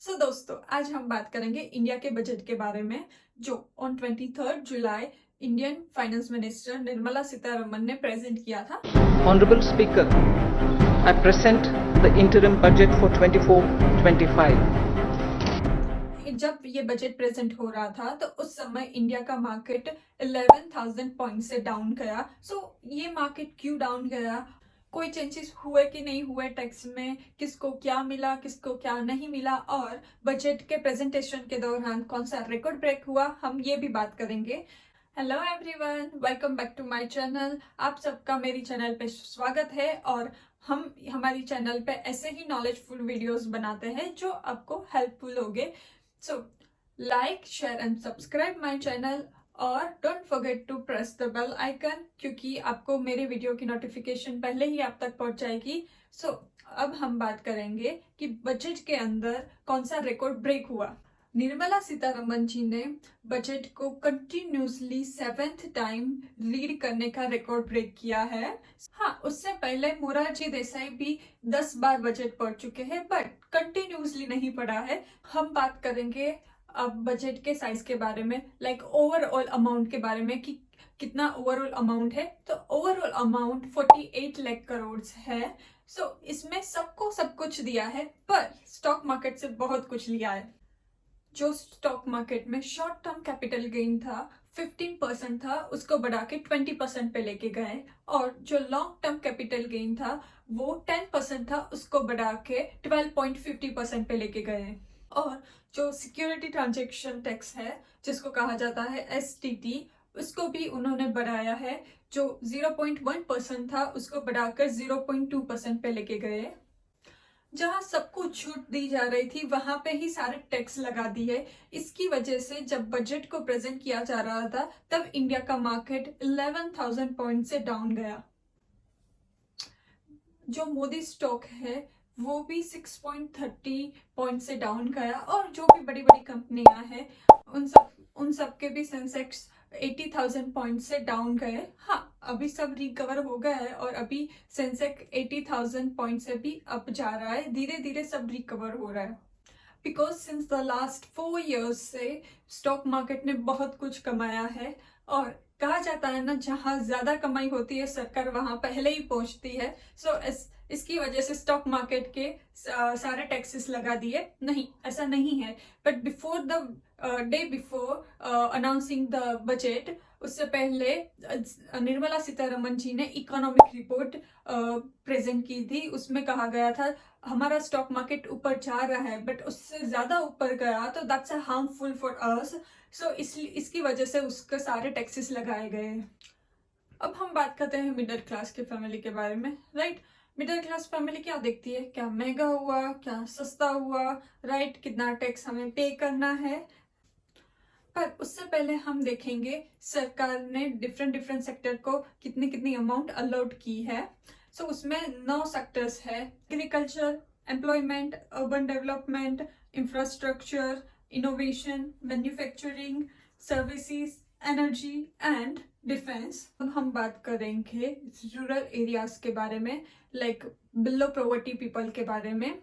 दोस्तों, आज हम बात करेंगे इंडिया के बजट के बारे में जो on 23 July Indian finance minister Nirmala Sitharaman ने प्रेजेंट किया था। Honorable Speaker, I present the interim budget for 24-25. जब ये बजट प्रेजेंट हो रहा था तो उस समय इंडिया का मार्केट 11,000 पॉइंट से डाउन गया। ये मार्केट क्यों डाउन गया, कोई चेंजेस हुए कि नहीं हुए टैक्स में, किसको क्या मिला किसको क्या नहीं मिला, और बजट के प्रेजेंटेशन के दौरान कौन सा रिकॉर्ड ब्रेक हुआ, हम ये भी बात करेंगे। Hello everyone, welcome back to my channel. आप सबका मेरी चैनल पे स्वागत है और हम हमारी चैनल पे ऐसे ही नॉलेजफुल वीडियोस बनाते हैं जो आपको हेल्पफुल होंगे। So like, share and subscribe my channel और don't forget to press the bell icon, क्योंकि आपको मेरे वीडियो की नोटिफिकेशन पहले ही आप तक पहुंच जाएगी। अब हम बात करेंगे कि बजट के अंदर कौन सा रिकॉर्ड ब्रेक हुआ। निर्मला सीतारमन जी ने बजट को कंटिन्यूसली 7th टाइम रीड करने का रिकॉर्ड ब्रेक किया है। हाँ, उससे पहले मोरारजी देसाई भी 10 बार बजट पढ़ चुके हैं, बट कंटिन्यूसली नहीं पढ़ा है। हम बात करेंगे अब बजट के साइज के बारे में, लाइक ओवरऑल अमाउंट के बारे में कि कितना ओवरऑल अमाउंट है। तो ओवरऑल अमाउंट 48 लाख करोड़ है। इसमें सबको सब कुछ दिया है, पर स्टॉक मार्केट से बहुत कुछ लिया है। जो स्टॉक मार्केट में शॉर्ट टर्म कैपिटल गेन था 15% था, उसको बढ़ा के 20% पे लेके गए, और जो लॉन्ग टर्म कैपिटल गेन था वो 10% था, उसको बढ़ा के 12.50% पे लेके गए। और जो सिक्योरिटी ट्रांजैक्शन टैक्स है, जिसको कहा जाता है STT, उसको भी उन्होंने बढ़ाया है। जो 0.1% था उसको बढ़ाकर 0.2% पे लेके गए। जहां सबको छूट दी जा रही थी वहां पे ही सारे टैक्स लगा दिए। इसकी वजह से जब बजट को प्रेजेंट किया जा रहा था तब इंडिया का मार्केट 11,000 पॉइंट से डाउन गया। जो मोदी स्टॉक है वो भी 6.30 पॉइंट से डाउन गया, और जो भी बड़ी बड़ी कंपनियां हैं उन सब के भी सेंसेक्स 80,000 पॉइंट से डाउन गए। हाँ, अभी सब रिकवर हो गया है और अभी सेंसेक्स 80,000 पॉइंट से भी अप जा रहा है। धीरे धीरे सब रिकवर हो रहा है, because since the last 4 years से स्टॉक मार्केट ने बहुत कुछ कमाया है। और कहा जाता है ना, जहां ज्यादा कमाई होती है सरकार वहां पहले ही पहुंचती है। इसकी वजह से स्टॉक मार्केट के सारे टैक्सेस लगा दिए। नहीं, ऐसा नहीं है, but before the day before announcing the budget, उससे पहले निर्मला सीतारमन जी ने इकोनॉमिक रिपोर्ट प्रेजेंट की थी। उसमें कहा गया था हमारा स्टॉक मार्केट ऊपर जा रहा है, बट उससे ज्यादा ऊपर गया तो that's a harmful for us. इसकी वजह से उसके सारे टैक्सेस लगाए गए हैं। अब हम बात करते हैं मिडिल क्लास के फैमिली के बारे में, राइट। मिडिल क्लास फैमिली क्या देखती है, क्या महंगा हुआ, क्या सस्ता हुआ, राइट, कितना टैक्स हमें पे करना है। पर उससे पहले हम देखेंगे सरकार ने डिफरेंट सेक्टर को कितनी कितनी अमाउंट अलॉट की है। उसमें 9 सेक्टर्स है: agriculture, employment, urban development, infrastructure, innovation, manufacturing, services, energy and defence. अब हम बात करेंगे रूरल एरियाज के बारे में, लाइक बिलो प्रोवर्टी पीपल के बारे में।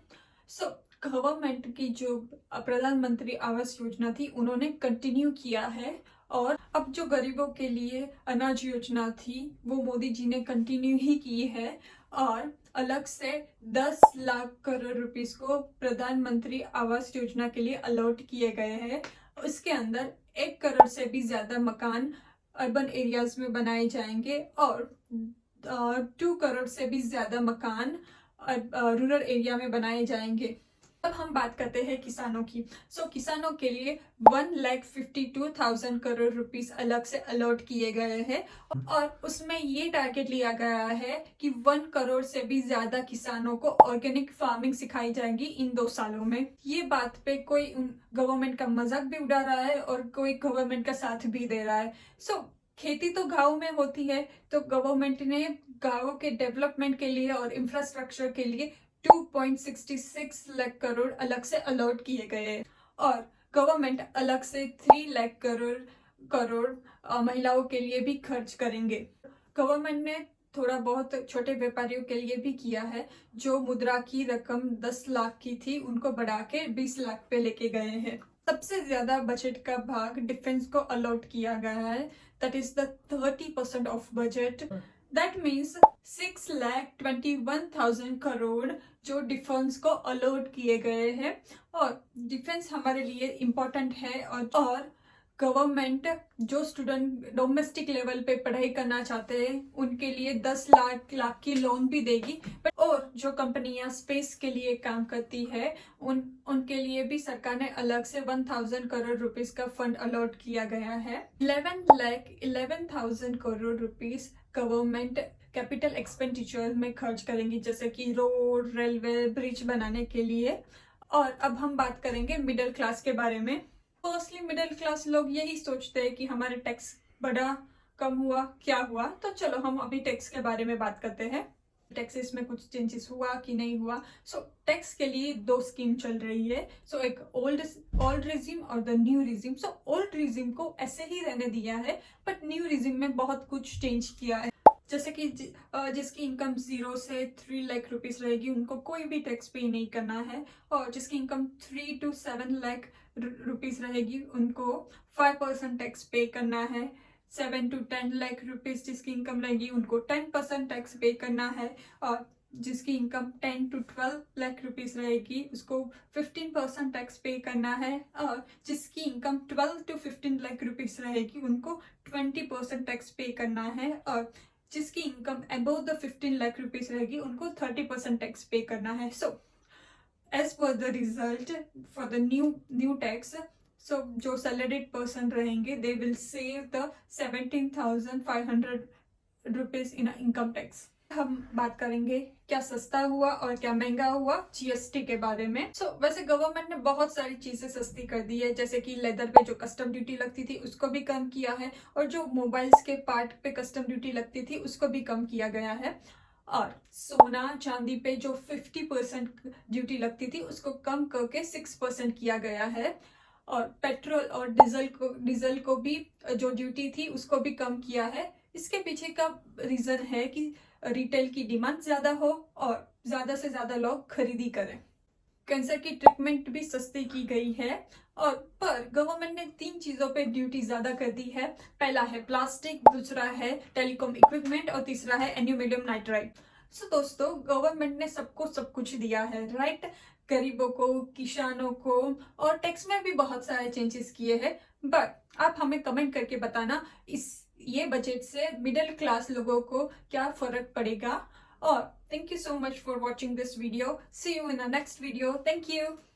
गवर्नमेंट की जो प्रधानमंत्री आवास योजना थी उन्होंने कंटिन्यू किया है, और अब जो गरीबों के लिए अनाज योजना थी वो मोदी जी ने कंटिन्यू ही की है। और अलग से 10 लाख करोड़ रुपीस को प्रधानमंत्री आवास योजना के लिए अलॉट किए गए हैं। उसके अंदर 1 करोड़ से भी ज्यादा मकान अर्बन एरियाज में बनाए जाएंगे, और 2 करोड़ से भी ज्यादा मकान रूरल एरिया में बनाए जाएंगे। अब हम बात करते हैं किसानों की। किसानों के लिए 1,52,000 करोड़ रुपीस अलग से अलॉट किए गए हैं, और उसमें ये टारगेट लिया गया है कि 1 करोड़ से भी ज्यादा किसानों को ऑर्गेनिक फार्मिंग सिखाई जाएगी इन 2 सालों में। ये बात पे कोई गवर्नमेंट का मजाक भी उड़ा रहा है और कोई गवर्नमेंट का साथ भी दे रहा है। खेती तो गांव में होती है, तो गवर्नमेंट ने गांवों के डेवलपमेंट के लिए और इंफ्रास्ट्रक्चर के लिए 2.66 लाख करोड़ अलग से अलॉट किए गए, और गवर्नमेंट अलग से 3 लाख करोड़ महिलाओं के लिए भी खर्च करेंगे। गवर्नमेंट ने थोड़ा बहुत छोटे व्यापारियों के लिए भी किया है। जो मुद्रा की रकम 10 लाख की थी उनको बढ़ा के 20 लाख पे लेके गए हैं। सबसे ज्यादा बजट का भाग डिफेंस को अलॉट किया गया है, that is the 30% of budget. That means 6,21,000 crore जो डिफेंस को अलॉट किए गए हैं। और डिफेंस हमारे लिए इम्पोर्टेंट है। और गवर्नमेंट जो स्टूडेंट डोमेस्टिक लेवल पे पढ़ाई करना चाहते हैं उनके लिए 10 लाख की लोन भी देगी। और जो कंपनियां स्पेस के लिए काम करती है उनके लिए भी सरकार ने अलग से 1,000 करोड़ रुपीस का फंड अलॉट किया गया है। 11,11,000 crore rupees government capital expenditure में खर्च करेंगी, जैसे कि रोड, रेलवे, ब्रिज बनाने के लिए। और अब हम बात करेंगे मिडिल क्लास के बारे में। फर्स्टली मिडिल क्लास लोग यही सोचते हैं कि हमारे टैक्स बढ़ा, कम हुआ, क्या हुआ। तो चलो हम अभी टैक्स के बारे में बात करते हैं। टैक्सेस में कुछ चेंजेस हुआ कि नहीं हुआ। टैक्स के लिए 2 स्कीम चल रही है। एक ओल्ड रिजिम और the new regime. Old regime को ऐसे ही रहने दिया है, बट न्यू रिजिम में बहुत कुछ चेंज किया है। जैसे कि जिसकी इनकम 0 से 3 लाख रुपीस रहेगी उनको कोई भी टैक्स पे नहीं करना है। और जिसकी इनकम 3 to 7 लाख रुपीस रहेगी उनको 5% टैक्स पे करना है। 7 to 10 लाख रुपीस जिसकी इनकम रहेगी उनको 10% टैक्स पे करना है। और जिसकी इनकम 10 to 12 लाख रुपीस रहेगी उसको 15% टैक्स पे करना है। और जिसकी इनकम 12 to 15 लाख रुपीस रहेगी उनको 20% टैक्स पे करना है। और जिसकी income above the 15 lakh rupees रहेगी उनको 30% टैक्स पे करना है। As per the result for the new tax, जो सैलरीड पर्सन रहेंगे they will save the 17,500 rupees in income tax. हम बात करेंगे क्या सस्ता हुआ और क्या महंगा हुआ जीएसटी के बारे में। वैसे गवर्नमेंट ने बहुत सारी चीजें सस्ती कर दी है, जैसे कि लेदर पे जो कस्टम ड्यूटी लगती थी उसको भी कम किया है। और जो मोबाइल्स के पार्ट पे कस्टम ड्यूटी लगती थी उसको भी कम किया गया है। और सोना चांदी पे जो 50% ड्यूटी लगती थी उसको कम करके 6% किया गया है। और पेट्रोल और डीजल को भी जो ड्यूटी थी उसको भी कम किया है। इसके पीछे का रीजन है कि रिटेल की डिमांड ज्यादा हो और ज्यादा से ज्यादा लोग खरीदी करें। कैंसर की ट्रीटमेंट भी सस्ती की गई है। और पर गवर्नमेंट ने 3 चीजों पे ड्यूटी ज्यादा कर दी है। पहला है प्लास्टिक, दूसरा है टेलीकॉम इक्विपमेंट और तीसरा है एल्यूमिनियम नाइट्राइड। दोस्तों गवर्नमेंट ने सबको सब कुछ दिया है, राइट। गरीबों को, किसानों को, और टैक्स में भी बहुत सारे चेंजेस किए हैं। बट आप हमें कमेंट करके बताना ये बजट से मिडिल क्लास लोगों को क्या फर्क पड़ेगा। और thank you so much for watching this video. See you in the next video. Thank you.